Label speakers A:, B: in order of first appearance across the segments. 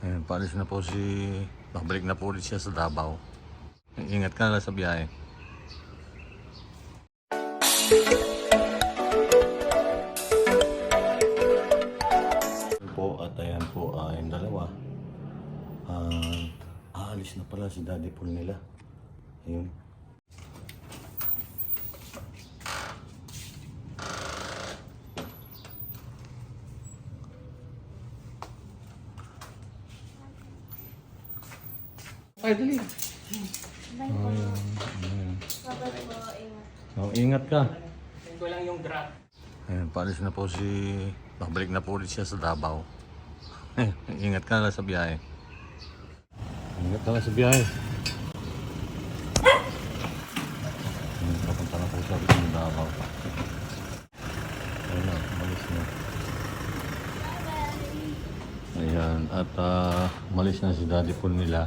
A: Ayan, paalis na po si... Babalik na po ulit siya sa Davao. Ingat ka na sa biyahe. Po, at ayan po, yung dalawa. Aalis na pala si Daddy Paul nila. Ayun. Ay, dali.
B: Bye po. Bye po. Ingat.
A: Oh, ingat ka.
C: Tingin ko lang yung drop.
A: Ayan, paalis na po si... Babalik na po ulit siya sa Davao. Ingat ka na sa biyahe. Ingat ka na sa biyahe. Ayan, papunta na po siya sa Davao. Ayan na, malis na. Ayan, at malis na si Daddy Paul nila.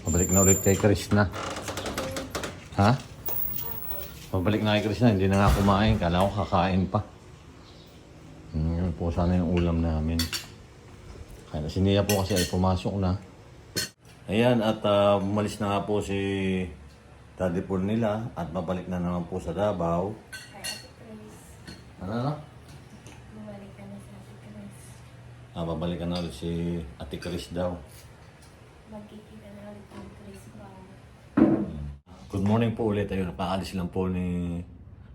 A: Pabalik na ulit kay Krishna. Ha? Pabalik na kay Krishna, hindi na nga kumain. Kala ko kakain pa. Yun po sana yung ulam namin. Kaya si Nia po kasi ay pumasok na. Ayan, at umalis na nga po si Daddy Paul nila. At mabalik na naman po sa Davao.
B: Kay Ate Chris.
A: Ano?
B: Bumalik ka na sa Ate Chris.
A: Babalikan na ulit si Ate Chris daw.
B: Magkikita na ulit ang Chris ba?
A: Good morning po ulit. Ayun, nakaalis lang po ni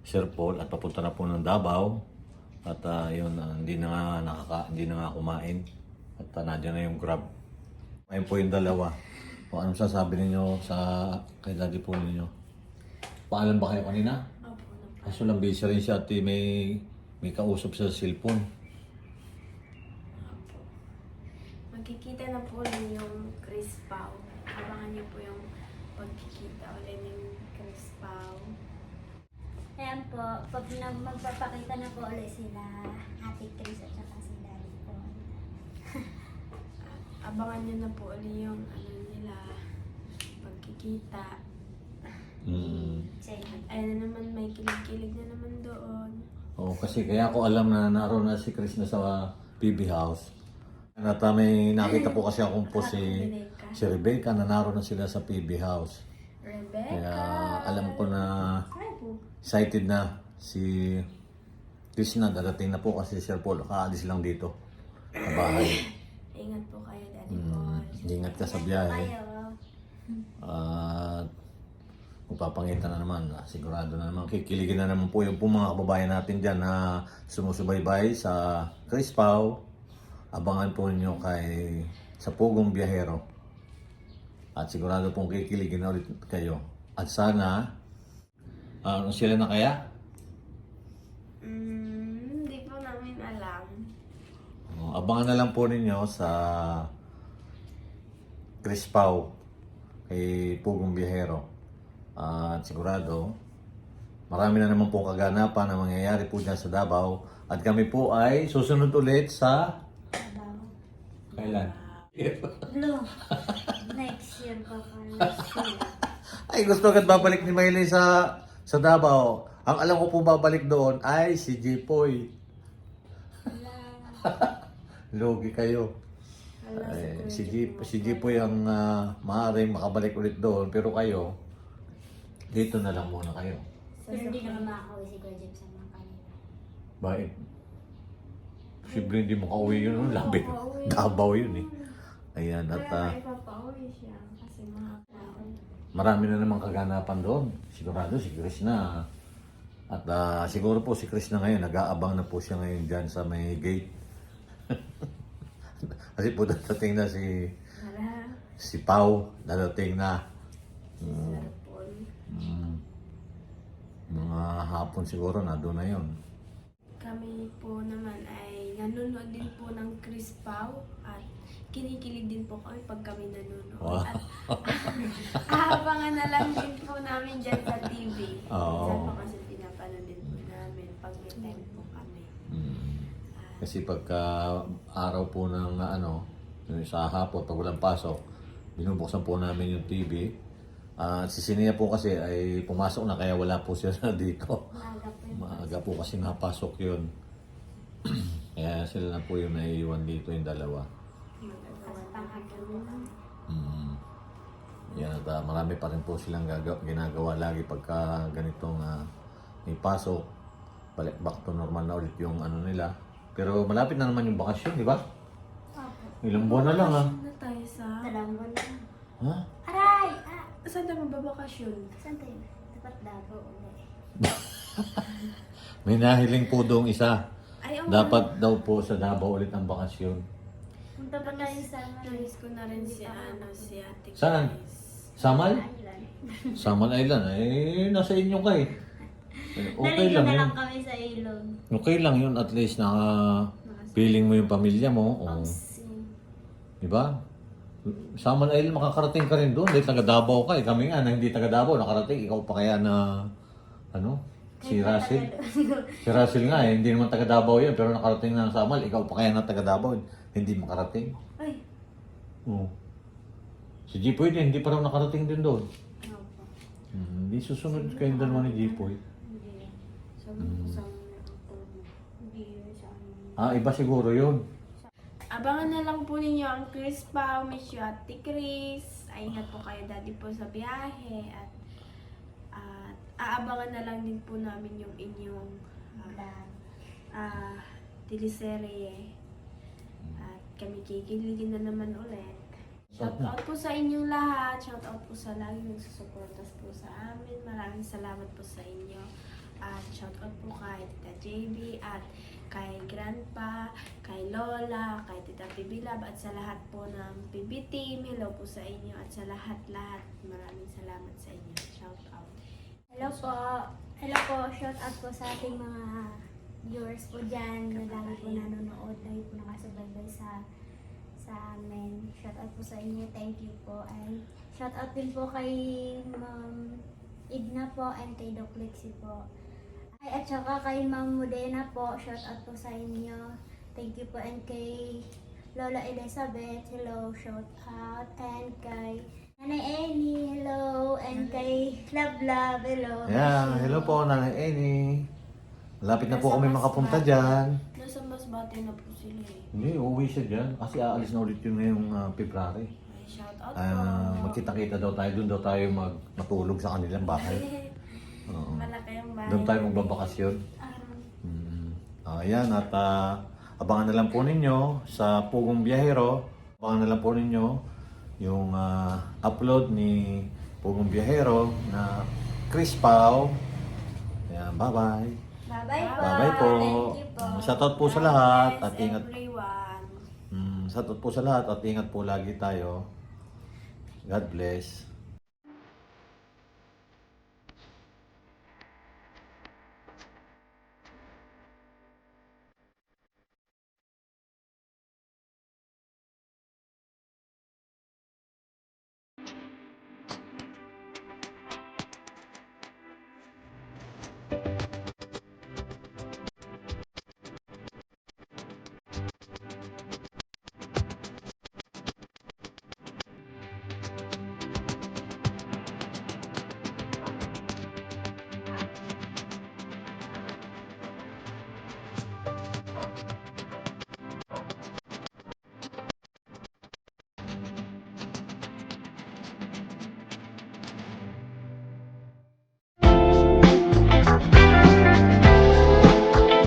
A: Sir Paul at papunta na po ng Davao. At yun, hindi na nga kumain. At nandiyan na yung Grab. Ayun po yung dalawa. O anong sasabi ninyo kay Daddy Paul ninyo? Paalam ba kayo kanina?
B: Opo na.
A: Kaso lang busy rin siya at may kausap sa cellphone.
B: Opo. Magkikita na po rin yung Chris Pao. Abangan niyo po yung pagkikita ulit ng Chris Pao.
D: Ayan po, pag magpapakita na po ulit sila Ate Chris at saka si Daddy po.
B: Abangan niyo na po ulit yung nila, pagkikita.
D: Say,
B: Ayun na naman, may kilig-kilig na naman doon.
A: Oo, kasi kaya ko alam na naroon na si Chris na sa PB House. At may nakita po kasi akong po si Rebecca na naroon na sila sa PB House.
B: Rebecca!
A: Kaya alam ko na
B: Hi po.
A: excited na si Chris na dadating na po kasi si Sir Paul kaalis lang dito sa bahay.
B: Ingat po kayo, Daddy Paul.
A: Ingat ka sa biyahe.
D: kayo.
A: At magpapangita na naman, sigurado na naman, kikiligin na naman po yung mga kababayan natin dyan na sumusubaybay sa Chris Pao. Abangan po ninyo sa Pugong Biyahero. At sigurado pong kikiligin na ulit kayo. At sana, sila na kaya?
B: Hindi po namin alam.
A: Abangan na lang po ninyo sa Chris Pao kay Pugong Biyahero. At sigurado, marami na naman po kaganapan na mangyayari po dyan sa Davao. At kami po ay susunod ulit sa... Kailan?
D: Blue. Next year pa pala sila.
A: Ay, gusto agad babalik ni Maylay sa Davao. Ang alam ko po babalik doon ay si Jipoy. Logi kayo.
B: Wala
A: Ay,
B: si
A: si Jipoy ang maaaring makabalik ulit doon. Pero kayo, dito na lang muna kayo.
D: Pero hindi naman makakauwi si Kuya Jeep sa mga kanina.
A: Bakit? Posible hindi mo kauwi yun. Labi. Davao yun eh. Ayan, at
B: Kaya ipapauwi siya kasi mga tao.
A: marami na namang kaganapan doon. Sigurado si Chris na. At siguro po si Chris na ngayon, nag-aabang na po siya ngayon dyan sa may gate. Kasi po dadating na
B: Wala.
A: si Pao, dadating na.
B: Sir Paul.
A: Mga hapon siguro na doon na yun.
B: Kami po naman ay nanonood din po ng Chris Pao at kinikilig din po kami pag kami nanonood.
A: Wow.
B: At aabangan na lang din po namin dyan sa TV.
A: Oo.
B: Dyan po kasi pinapanood din po namin pag may time po kami.
A: Kasi pagka araw po ng yung sa hapon, pag walang pasok, binubuksan po namin yung TV. Si Sinia po kasi ay pumasok na kaya wala po siya dito.
D: Maaga po yun.
A: Maaga po kasi napasok yun. Kaya sila na po yung naiiwan dito yung dalawa.
B: Magagawa
A: marami pa rin po silang ginagawa lagi pagka ganitong may pasok. Balik back to normal na ulit yung ano nila. Pero malapit na naman yung bakasyon, di ba?
D: Opo.
A: Ilang buwan na lang
B: Na tayo sa...
D: Dalawang buwan na.
A: Ha?
D: Aray!
B: Saan tayo magbabakasyon?
D: Saan tayo? Dapat Davao ulit.
A: May nahiling po doong isa.
B: Ay,
A: Dapat daw po sa Davao ulit ang bakasyon.
D: Punta pa tayo sa
B: Namiss ko na rin si Ate
A: Saan?
B: Chris.
A: Samal?
D: Island.
A: Samal Island. Eh, nasa inyo kayo. Okay
D: Naligo
A: lang
D: na
A: yun.
D: lang kami sa ilog.
A: Okay lang yun. At least feeling mo yung pamilya mo. O, di ba? Samal Island, makakarating ka rin doon. Dahil taga Davao ka. Kami nga na hindi taga Davao, nakarating. Ikaw pa kaya na, si Russell. Si Russell nga hindi naman taga Davao yan. Pero nakarating na ng Samal. Ikaw pa kaya na taga Davao, hindi makarating.
D: Ay!
A: Oo. Si Jipoy din, hindi pa raw nakarating din doon.
D: Opo.
A: Hindi susunod kayong dalawa ni Jipoy.
D: Hindi. Hindi yun sa amin.
A: Iba siguro yun.
B: Abangan na lang po ninyo ang Chris Pao, Miss you Ate Chris. Ay, ingat po kayo daddy po sa biyahe. At aabangan na lang din po namin yung inyong teleserye. At kami kikiligin na naman ulit. Shout out po sa inyong lahat. Shout out po sa lagi nagsusuportas po sa amin. Maraming salamat po sa inyo. At shout out po kay Tita JB at kay Grandpa, kay Lola, kay Tita Pibilab at sa lahat po ng PB team. Hello po sa inyo at sa lahat-lahat. Maraming salamat sa inyo. Shout out.
D: Hello po. Hello po. Shout out po sa ating mga viewers po dyan na lagi po nanonood. Lagi po nakasubaybay sa amin. Shout out po sa inyo. Thank you po. And shout out din po kay Ma'am Igna po and kay Doc Lexie po. Ay, at saka kay Ma'am Modena po. Shout out po sa inyo. Thank you po. And kay Lola Elizabeth. Hello. Shout out. And kay Nanay Annie. Hello. And kay Love Love. Hello.
A: Hello po, Nanay Eni. Malapit na po kami makapunta dyan.
B: Nasa Masbate na po sila eh.
A: Hindi, uuwi siya dyan. Kasi aalis na ulit yun ngayong February.
B: Ay, shout out po.
A: Magkita-kita daw tayo. Doon daw tayo matulog sa kanilang bahay. Oo.
B: Malaki ang bahay.
A: Doon tayo magbabakasyon. Ayan, at abangan na lang po ninyo sa Pugong Biyahero. Abangan na lang po ninyo yung upload ni Pugong Biyahero na Chris Pao. Ayan, bye-bye.
D: Bye-bye po.
A: Bye-bye po.
D: Thank you po.
A: Shoutout po sa lahat at
B: Yes,
A: ingat.
B: everyone.
A: Shoutout po sa lahat at ingat po lagi tayo. God bless.